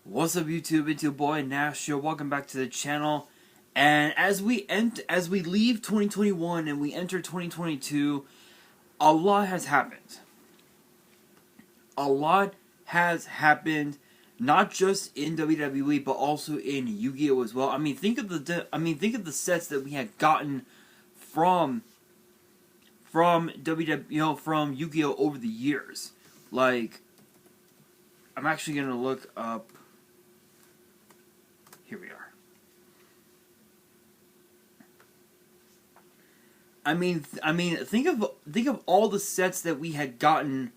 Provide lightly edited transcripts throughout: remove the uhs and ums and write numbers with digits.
What's up, YouTube? It's your boy Nash here. Welcome back to the channel. And as we leave 2021 and we enter 2022, a lot has happened. A lot has happened, not just in WWE but also in Yu-Gi-Oh as well. Think of the sets that we had gotten from WWE, from Yu-Gi-Oh over the years. Like, I'm actually gonna look up. Here we are. Think of all the sets that we had gotten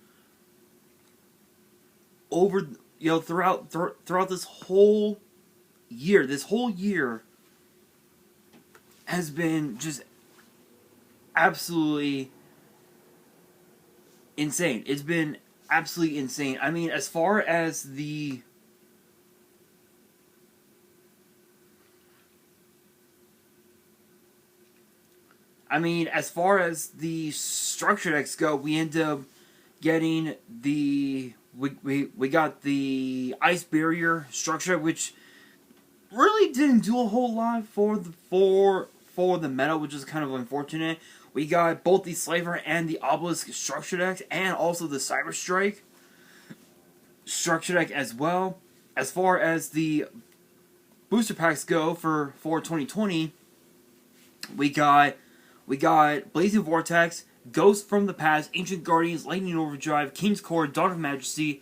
over, throughout this whole year. This whole year has been just absolutely insane. It's been absolutely insane. As far as the structure decks go, we end up getting we got the Ice Barrier structure, which really didn't do a whole lot for the meta, which is kind of unfortunate. We got both the Slaver and the Obelisk structure decks, and also the Cyber Strike structure deck as well. As far as the booster packs go for 2020, we got Blazing Vortex, Ghost from the Past, Ancient Guardians, Lightning Overdrive, King's Court, Dawn of Majesty,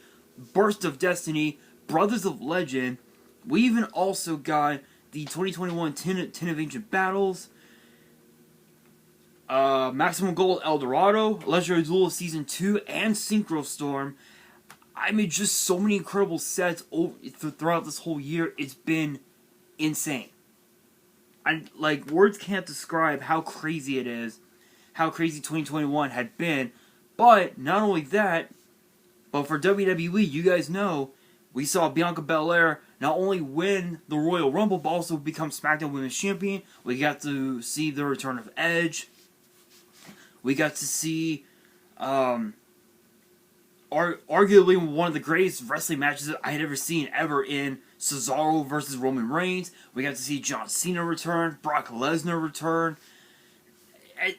Burst of Destiny, Brothers of Legend. We even also got the 2021 Ten of Ancient Battles, Maximum Gold El Dorado, Legendary Duel Season 2, and Synchro Storm. Just so many incredible sets throughout this whole year. It's been insane. Words can't describe how crazy it is, how crazy 2021 had been. But not only that, but for WWE, you guys know, we saw Bianca Belair not only win the Royal Rumble, but also become SmackDown Women's Champion. We got to see the return of Edge. We got to see, arguably one of the greatest wrestling matches that I had ever seen in Cesaro versus Roman Reigns. We got to see John Cena return, Brock Lesnar return.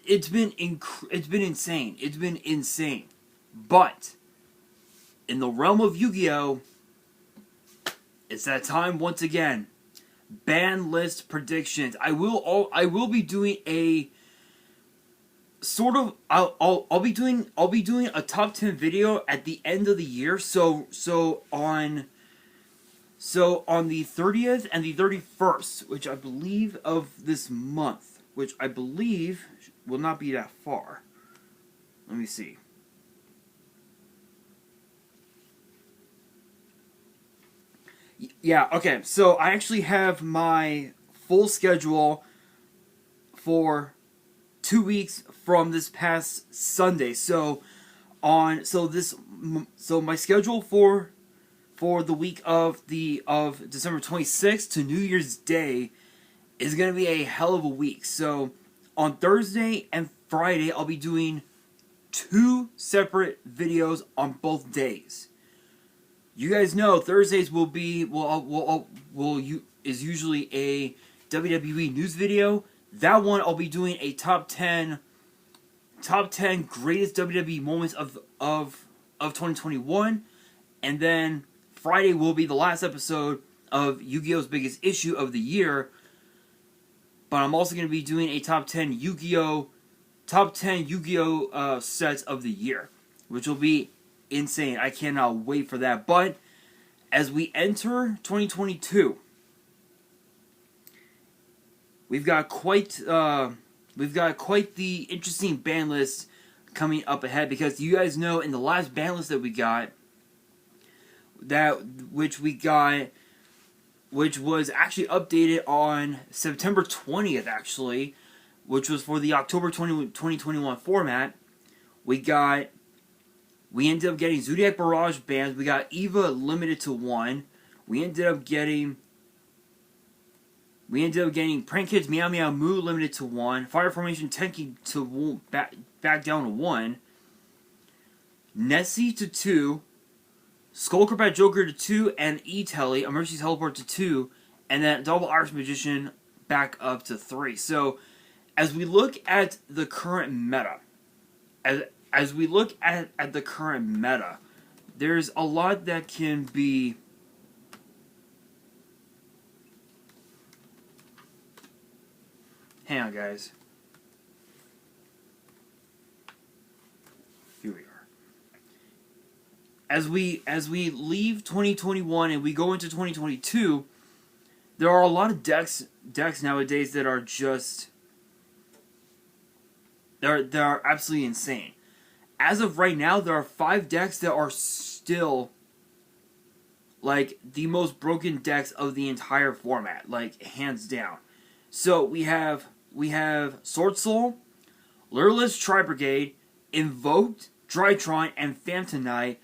It's been insane. It's been insane. Be in the realm of Yu-Gi-Oh, it's that time once again. Ban list predictions. I will be doing a sort of I'll be doing a top 10 video at the end of the year. So on the 30th and the 31st, which I believe of this month, which I believe will not be that far. Let me see. Yeah, okay. So I actually have my full schedule for 2 weeks from this past Sunday. So my schedule for the week of December 26th to New Year's Day is going to be a hell of a week. So on Thursday and Friday, I'll be doing 2 separate videos on both days. You guys know Thursdays is usually a WWE news video. That one I'll be doing a top 10 greatest WWE moments of 2021, and then Friday will be the last episode of Yu-Gi-Oh's biggest issue of the year. But I'm also going to be doing a top 10 Yu-Gi-Oh sets of the year, which will be insane. I cannot wait for that. But as we enter 2022, we've got quite the interesting ban list coming up ahead, because you guys know in the last ban list that we got, which was actually updated on September 20th, actually, which was for the October 2021 format. We ended up getting Zodiac Barrage bans. We got Eva limited to 1. We ended up getting Prank Kids Meow Meow Moo limited to 1. Fire Formation Tenki to back down to 1. Nessie to 2. Skull Crobat Joker to 2, and E-Telly, Emergency Teleport to 2, and then Double Irish Magician back up to 3. So, as we look at the current meta, as we look at the current meta, there's a lot that can be... Hang on, guys. Here we are. As we leave 2021 and we go into 2022, there are a lot of decks nowadays that are just they're absolutely insane. As of right now, there are 5 decks that are still like the most broken decks of the entire format, like hands down. So we have Sword Soul, Lureless Tri-Brigade, Invoked, Drytron, and Phantom Knight.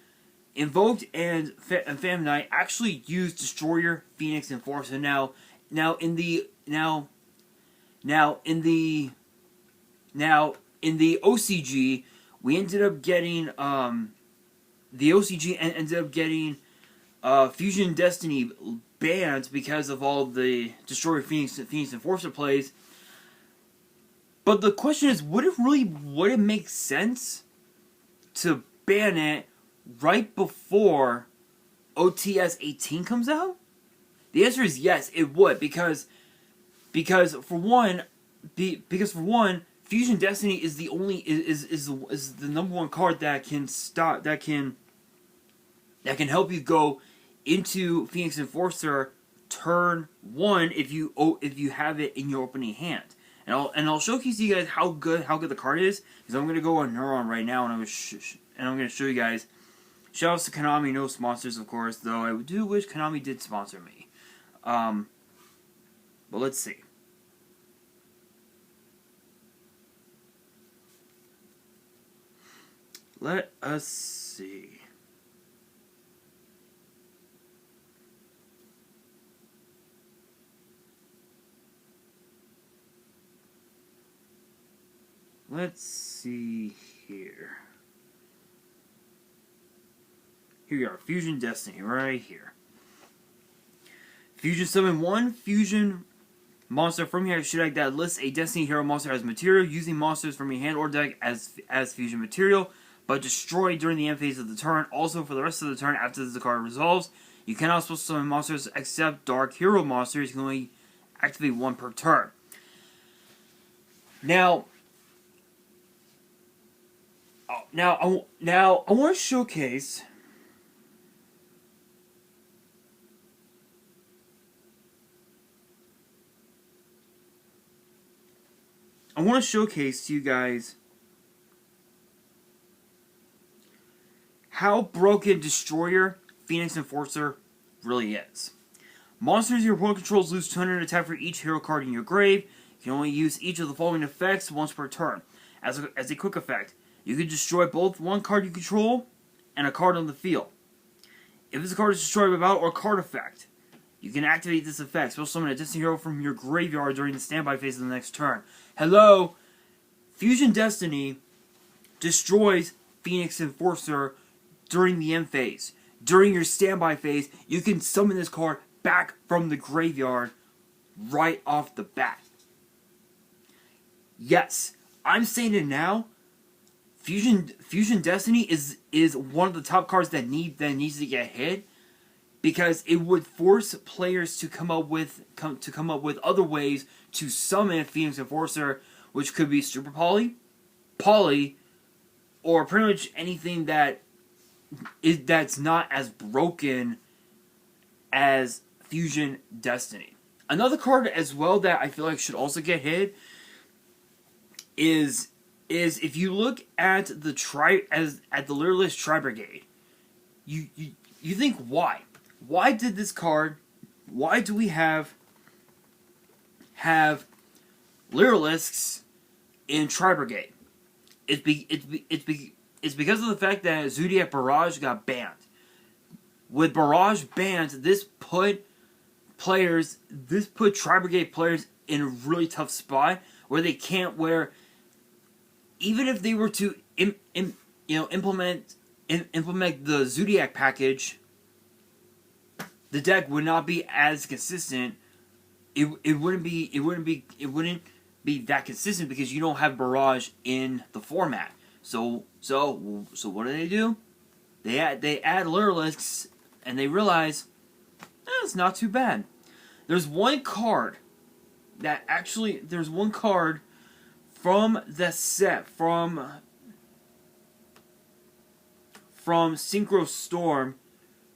Invoked and Phantom Knight actually use Destroyer, Phoenix, and Enforcer. Now in the OCG, we ended up getting Fusion Destiny banned because of all the Destroyer, Phoenix, Enforcer plays. But the question is, would it make sense to ban it right before OTS 18 comes out? The answer is yes, it would, because for one, Fusion Destiny is the only is the number one card that can help you go into Phoenix Enforcer turn 1 if you have it in your opening hand. And I'll showcase you guys how good the card is, because I'm gonna go on Neuron right now and I'm gonna show you guys. Shoutouts to Konami, no sponsors of course, though I do wish Konami did sponsor me. But let's see. Let us see. Let's see here. Here we are, Fusion Destiny, right here. Fusion Summon 1 Fusion monster from your extra deck that lists a Destiny Hero monster as material, using monsters from your hand or deck as fusion material, but destroyed during the end phase of the turn. Also, for the rest of the turn after the card resolves, you cannot special summon monsters except Dark Hero monsters. You can only activate 1 per turn. Now I want to showcase. I want to showcase to you guys how broken Destroyer, Phoenix Enforcer really is. Monsters your opponent controls lose 200 attack for each hero card in your grave. You can only use each of the following effects once per turn. As a quick effect, you can destroy both one card you control and a card on the field. If this card is destroyed by battle or card effect, you can activate this effect. Special summon a Destiny Hero from your graveyard during the standby phase of the next turn. Hello! Fusion Destiny destroys Phoenix Enforcer during the end phase. During your standby phase, you can summon this card back from the graveyard right off the bat. Yes, I'm saying it now. Fusion Destiny is one of the top cards that needs to get hit, because it would force players to come up with other ways to summon Phoenix Enforcer, which could be Super Poly, or pretty much anything that's not as broken as Fusion Destiny. Another card as well that I feel like should also get hit is if you look at the Lureless Tri-Brigade, you think why? Why did this card? Why do we have Lureless in Tri-Brigade? It's because of the fact that Zodiac Barrage got banned. With Barrage banned, this put Tri-Brigade players in a really tough spot where they can't wear. Even if they were to implement the Zodiac package the deck would not be as consistent. It wouldn't be that consistent because you don't have barrage in the format. So what do? They add Lurlisks, and they realize it's not too bad. There's one card from the set from Synchro Storm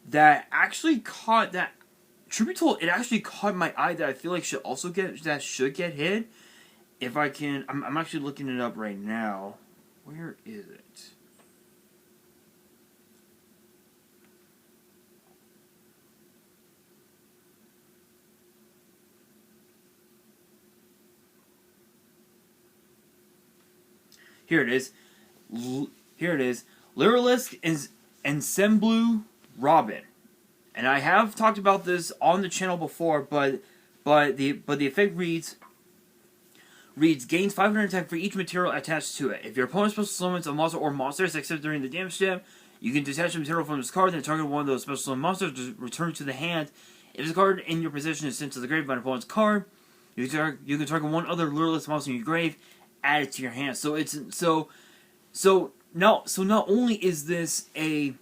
that actually caught that. Truth be told, it actually caught my eye that I feel like should get hit. If I can, I'm actually looking it up right now. Where is it? Here it is. Lurilisk and Semblu Robin. And I have talked about this on the channel before, but the effect reads gains 500 attack for each material attached to it. If your opponent special summons a monster or monsters except during the damage step, you can detach a material from this card and target one of those special summon monsters to return to the hand. If the card in your possession is sent to the grave by an opponent's card, you can target one other Lureless monster in your grave, add it to your hand. Not only is this a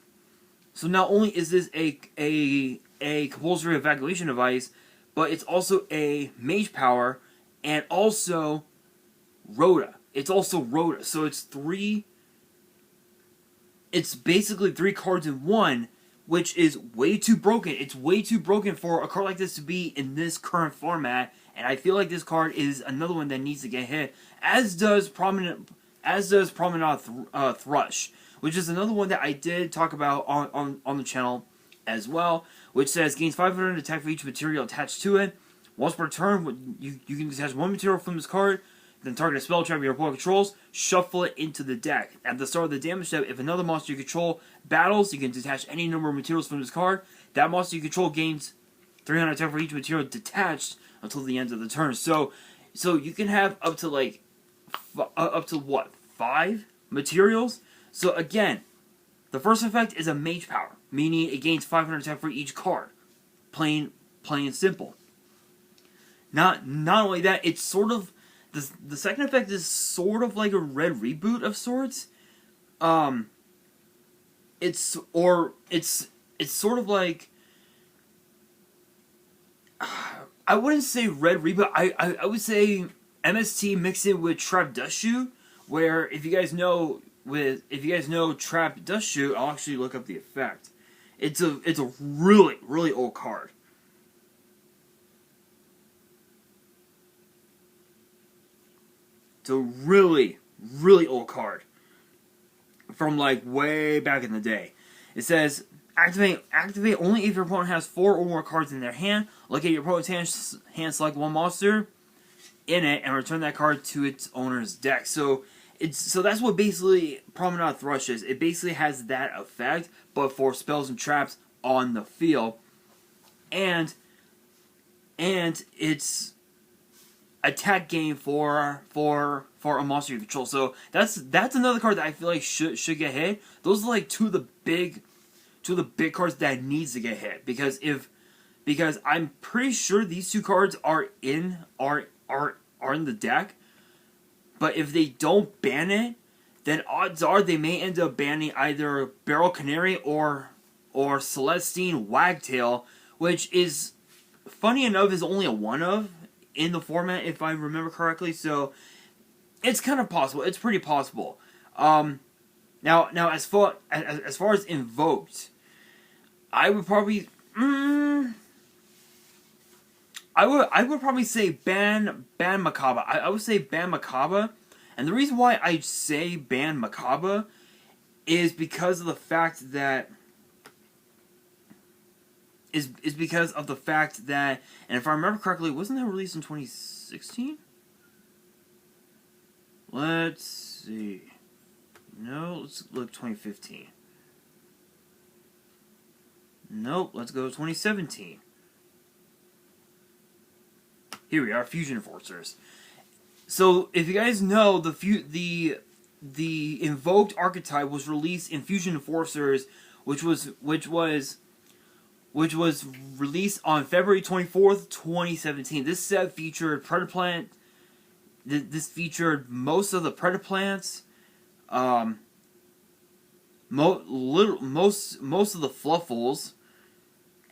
compulsory evacuation device, but it's also a mage power and also Rhoda. So it's basically 3 cards in one, which is way too broken. It's way too broken for a card like this to be in this current format, and I feel like this card is another one that needs to get hit, as does Promenade Thrush, which is another one that I did talk about on the channel as well, which says gains 500 attack for each material attached to it. Once per turn, you can detach one material from this card, then target a spell trap your opponent controls, shuffle it into the deck. At the start of the damage step, if another monster you control battles, you can detach any number of materials from this card. That monster you control gains 300 attack for each material detached until the end of the turn. So you can have up to 5 materials? So again, the first effect is a mage power, meaning it gains 500 attack for each card. Plain and simple. Not only that, it's sort of the second effect is sort of like a red reboot of sorts. It's sort of like, I wouldn't say red reboot. I would say MST mixed in with Trap Dust Shoe, where if you guys know Trap Dust Shoe, I'll actually look up the effect. It's a really old card. It's a really old card from like way back in the day. It says activate only if your opponent has 4 or more cards in their hand. Look at your opponent's hand, select one monster in it, and return that card to its owner's deck. So that's what basically Promenade Thrush is. It basically has that effect, but for spells and traps on the field, and it's attack game for a monster you control. So that's another card that I feel like should get hit. Those are like two of the big cards that needs to get hit, because I'm pretty sure these 2 cards are in the deck. But if they don't ban it, then odds are they may end up banning either Barrel Canary or Celestine Wagtail, which is, funny enough, is only a 1-of in the format, if I remember correctly. So it's kind of possible. It's pretty possible. Now as far as invoked, I would probably I would probably say ban Makaba. I would say ban Makaba, and the reason why I say ban Makaba is because of the fact that and if I remember correctly, wasn't that released in 2016? Let's see. No, let's look 2015. Nope, let's go 2017. Here we are, Fusion Enforcers. So, if you guys know, the invoked archetype was released in Fusion Enforcers, which was which was released on February 24th, 2017. This set featured Predaplant. This featured most of the Predaplants, most of the Fluffles,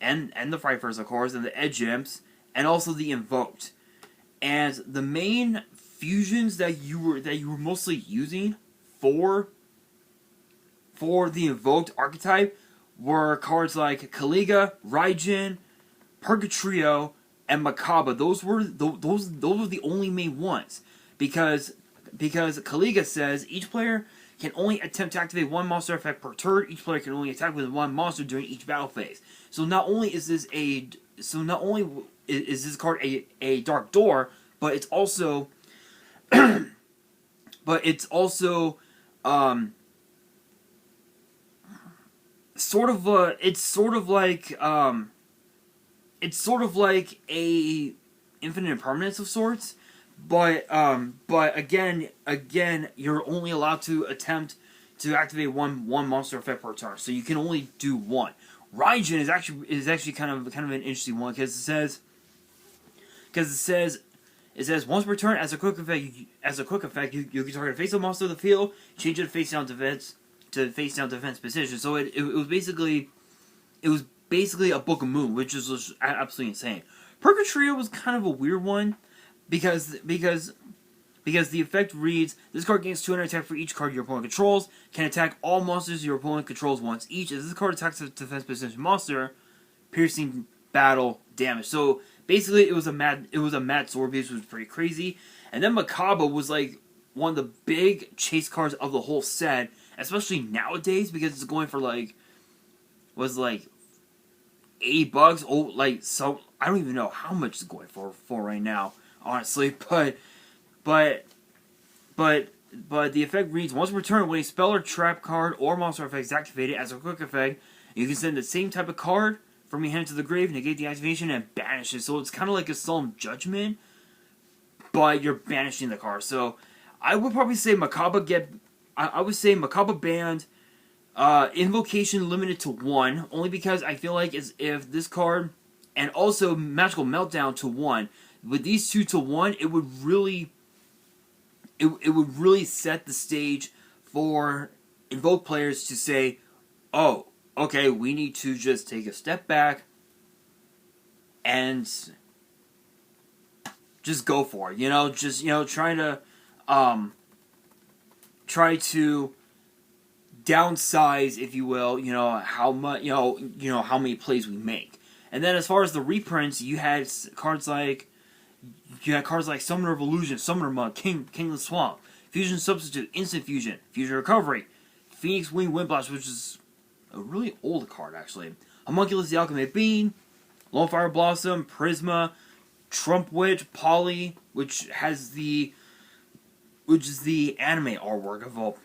and the Frightfurs, of course, and the Edge Imps, and also the Invoked. And the main fusions that you were mostly using for the Invoked archetype were cards like Canoga, Raijin, Purgatrio, and Makaba. Those were the only main ones, because Canoga says each player can only attempt to activate one monster effect per turn. Each player can only attack with one monster during each battle phase. So not only is this card a Dark Door, but it's also sort of like a infinite impermanence of sorts, but again, you're only allowed to attempt to activate one monster effect per turn, so you can only do one. Raijin is actually kind of an interesting one, because it says once per turn, as a quick effect, you can target a face-up monster of the field, change it to face-down defense position. So it was basically a Book of Moon, which is just absolutely insane. Purgatrio was kind of a weird one, because the effect reads: this card gains 200 attack for each card your opponent controls, can attack all monsters your opponent controls once each. As this card attacks a defense position monster, piercing battle damage. So basically, it was a mad sword beast, which was pretty crazy. And then Makaba was like one of the big chase cards of the whole set, especially nowadays, because it's going for $80 $80. I don't even know how much it's going for right now, honestly. But the effect reads: once per turn, when a spell or trap card or monster effect is activated as a quick effect, you can send the same type of card from your hand to the grave, negate the activation, and banish it. So it's kind of like a Solemn Judgment, but you're banishing the card. So I would probably say Makaba banned. Invocation limited to 1, only because I feel like if this card, and also Magical Meltdown to 1, with these two to 1, it would really set the stage for Invoke players to say, oh, okay, we need to just take a step back and just go for it. Try to downsize, if you will, how much, how many plays we make. And then as far as the reprints, you had cards like Summoner of Illusion, Summoner Mug, King of the Swamp, Fusion Substitute, Instant Fusion, Fusion Recovery, Phoenix Wing Windblast, which is a really old card actually, Homunculus the Alchemate Being, Lone Fire Blossom, Prisma, Trump Witch, Polly, which is the anime artwork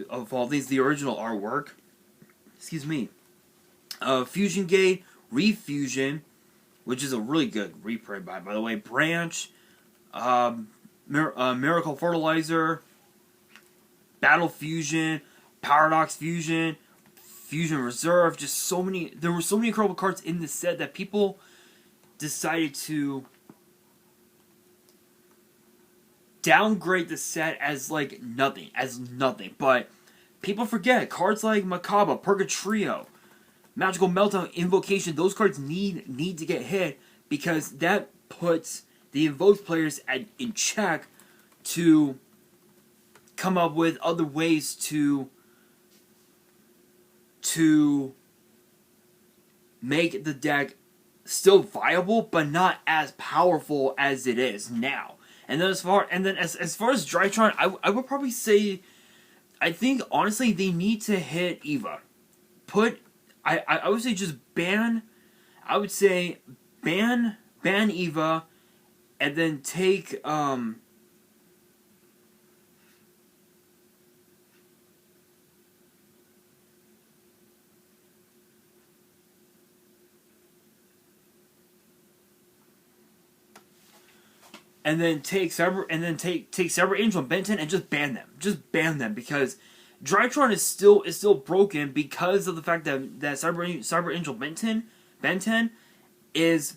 of all these, the original artwork. Excuse me. Fusion Gate, Refusion, which is a really good reprint by the way. Branch, Miracle Fertilizer, Battle Fusion, Paradox Fusion, Fusion Reserve. Just so many. There were so many incredible cards in this set that people decided to downgrade the set as nothing. But people forget cards like Makaba, Purgatrio, Magical Meltdown, Invocation. Those cards need to get hit, because that puts the Invoked players in check to come up with other ways to make the deck still viable, but not as powerful as it is now. And then as far as Drytron, I would probably say, I think honestly they need to hit Eva. I would say just ban. I would say ban Eva, and then take take Cyber Angel and Ben 10 and just ban them. Just ban them, because Drytron is still broken because of the fact that Cyber Angel Ben 10 is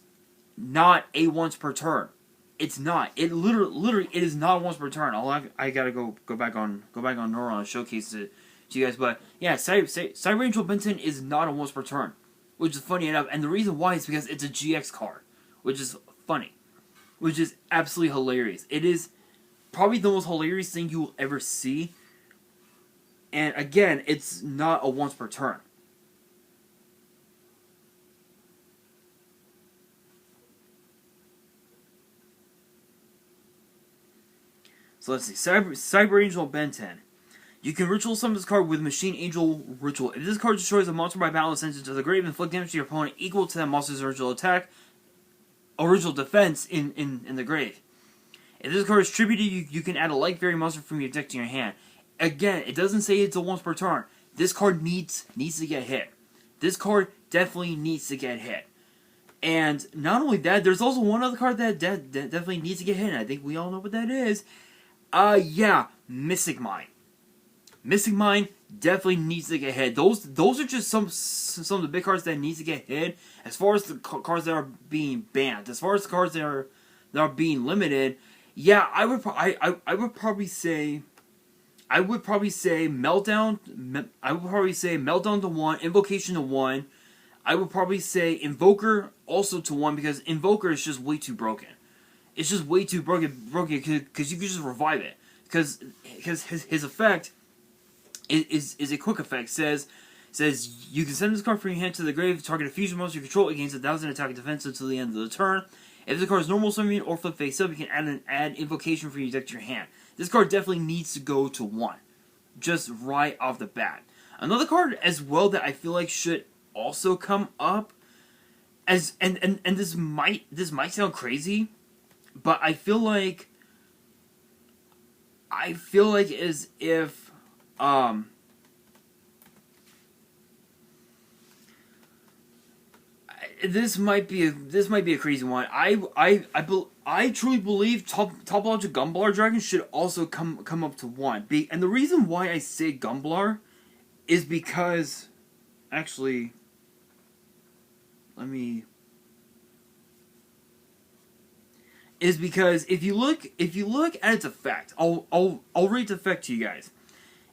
not a once per turn. It's not. It literally, it is not once per turn. I gotta go back on Nora and showcase it to you guys. But yeah, Cyber Angel Benton is not a once per turn, which is funny enough. And the reason why is because it's a GX card, which is funny, which is absolutely hilarious. It is probably the most hilarious thing you will ever see. And again, it's not a once per turn. So let's see. Cyber Angel Ben 10. You can ritual summon this card with Machine Angel Ritual. If this card destroys a monster by battle and sends it to the grave, inflict damage to your opponent equal to that monster's original attack, original defense in the grave. If this card is tributed, you can add a like fairy monster from your deck to your hand. Again, it doesn't say it's a once per turn. This card needs to get hit. This card definitely needs to get hit. And not only that, there's also one other card that definitely needs to get hit. And I think we all know what that is. Yeah, Mystic Mine. Mystic Mine definitely needs to get hit. Those are just some of the big cards that needs to get hit. As far as the cards that are being banned, as far as the cards that are being limited, yeah, I would probably say Meltdown. I would probably say Meltdown to 1, Invocation to 1. I would probably say Invoker also to 1 because Invoker is just way too broken. It's just way too broken because you can just revive it. Because his effect is a quick effect. Says you can send this card from your hand to the grave. Target a fusion monster you control. It gains 1,000 attack and defense until the end of the turn. If the card is normal summon or flip face up, you can add invocation from your deck to your hand. This card definitely needs to go to 1, just right off the bat. Another card as well that I feel like should also come up as and this might sound crazy, but I feel like as if this might be a crazy one. I truly believe Topologic Gumballer Dragon should also come up to 1. And the reason why I say Gumballer is because actually if you look at its effect, I'll read the effect to you guys.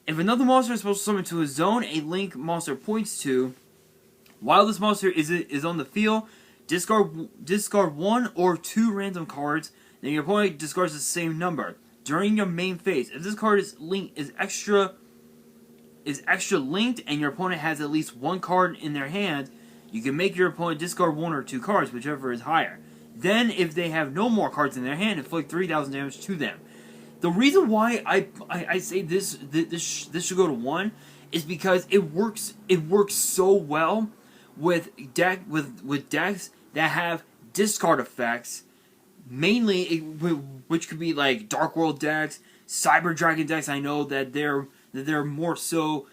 If another monster is supposed to summon to a zone a link monster points to, while this monster is on the field, discard 1 or 2 random cards, then your opponent discards the same number. During your main phase, if this card is extra linked and your opponent has at least 1 card in their hand, you can make your opponent discard 1 or 2 cards, whichever is higher. Then, if they have no more cards in their hand, inflict 3,000 damage to them. The reason why I say this should go to 1 is because it works so well with decks that have discard effects, mainly which could be like Dark World decks, Cyber Dragon decks. I know that they're more so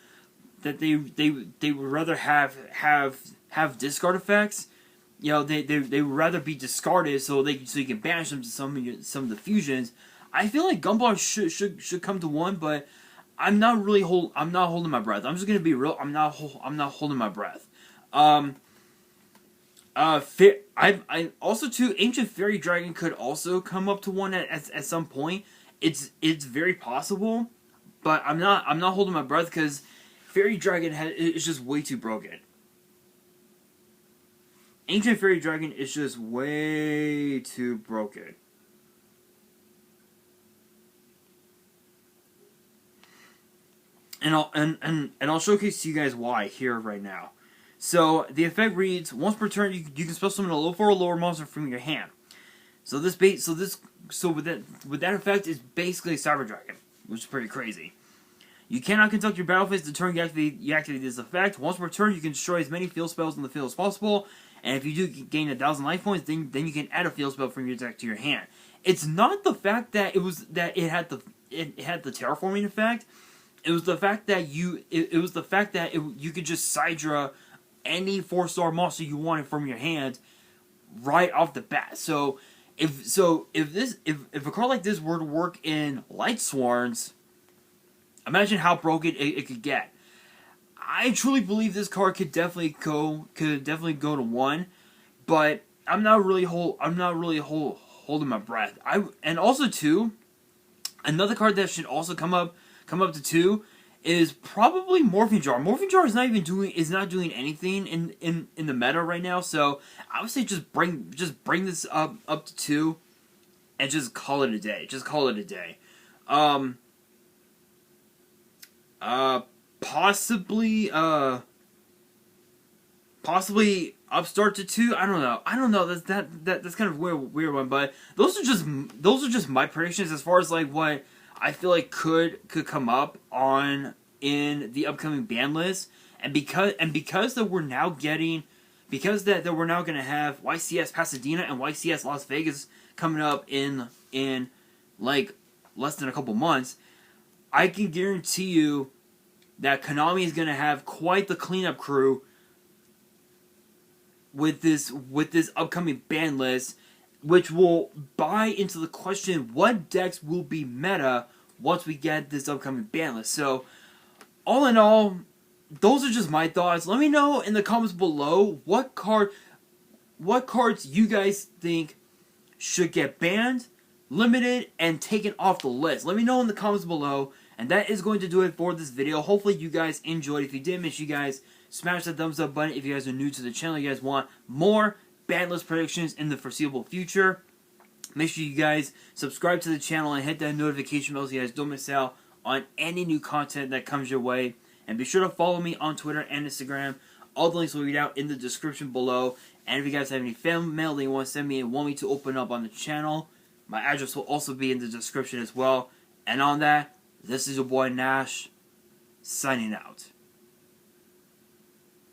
that they would rather have discard effects. You know, they would rather be discarded so you can banish them to some of the fusions. I feel like Gumballer should come to 1, but I'm not holding my breath. I'm just gonna be real. I'm not holding my breath. I also too, Ancient Fairy Dragon could also come up to 1 at some point. It's very possible, but I'm not holding my breath because Fairy Dragon is just way too broken. Ancient Fairy Dragon is just way too broken. And I'll showcase to you guys why here right now. So the effect reads: once per turn, you can special summon a low 4 or lower monster from your hand. So with that effect is basically a Cyber Dragon, which is pretty crazy. You cannot conduct your battle phase the turn you activate this effect. Once per turn, you can destroy as many field spells in the field as possible. And if you do gain 1,000 life points, then you can add a field spell from your deck to your hand. It's not the fact that it had the terraforming effect. It was the fact that you could just side draw any 4-star monster you wanted from your hand right off the bat. So if a card like this were to work in Light Swarms, imagine how broken it could get. I truly believe this card could definitely go to 1, but I'm not really holding my breath. And also too, another card that should also come up to 2 is probably Morphing Jar. Morphing Jar is not doing anything in the meta right now. So I would say just bring this up to 2 and just call it a day. Just call it a day. Possibly Upstart to 2. I don't know. That's kind of weird one. But those are just my predictions as far as like what I feel like could come up in the upcoming ban list. And because that we're now getting that we're now gonna have YCS Pasadena and YCS Las Vegas coming up in like less than a couple months, I can guarantee you that Konami is gonna have quite the cleanup crew with this upcoming ban list, which will buy into the question what decks will be meta once we get this upcoming ban list. So, all in all, those are just my thoughts. Let me know in the comments below what cards you guys think should get banned, limited, and taken off the list. Let me know in the comments below. And that is going to do it for this video. Hopefully you guys enjoyed. If you did, make sure you guys smash that thumbs up button. If you guys are new to the channel, you guys want more ban list predictions in the foreseeable future, make sure you guys subscribe to the channel and hit that notification bell so you guys don't miss out on any new content that comes your way. And be sure to follow me on Twitter and Instagram. All the links will be down in the description below. And if you guys have any fan mail that you want to send me and want me to open up on the channel, my address will also be in the description as well. And on that, this is your boy Nash, signing out.